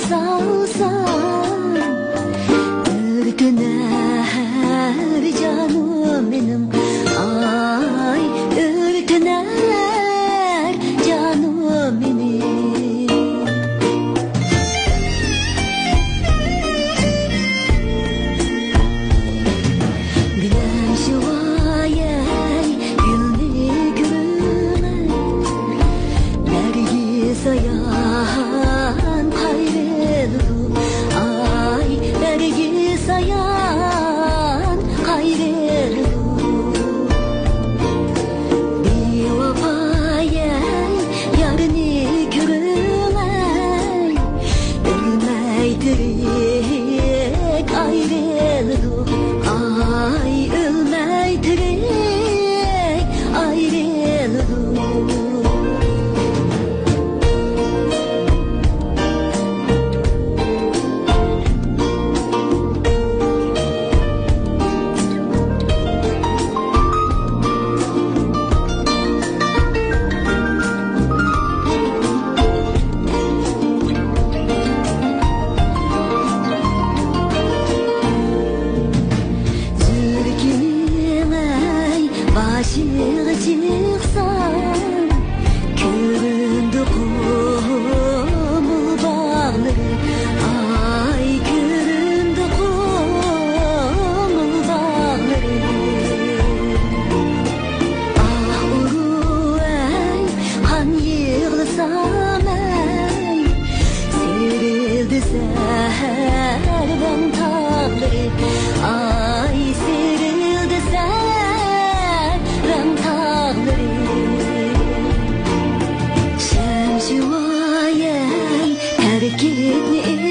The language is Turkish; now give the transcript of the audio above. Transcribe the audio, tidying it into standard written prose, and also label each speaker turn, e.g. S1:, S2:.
S1: salsan ürküner canım benim. Ay ürküner canım benim. Bilem şu ayay gülni gülme nergis ayan kayrelu. Ay nergis ayan kayrelu. Bir vafayay yarını görmey ölmeydirek ayrelu. Ay ölmeydirek ayrelu. Başığı çıksan köründü kumul bağları. Ay köründü kumul bağları. Ah uru ey han yığılsam ey serildi serden tağları. Ay serildi serden tağları. Şemsi vayay terk etme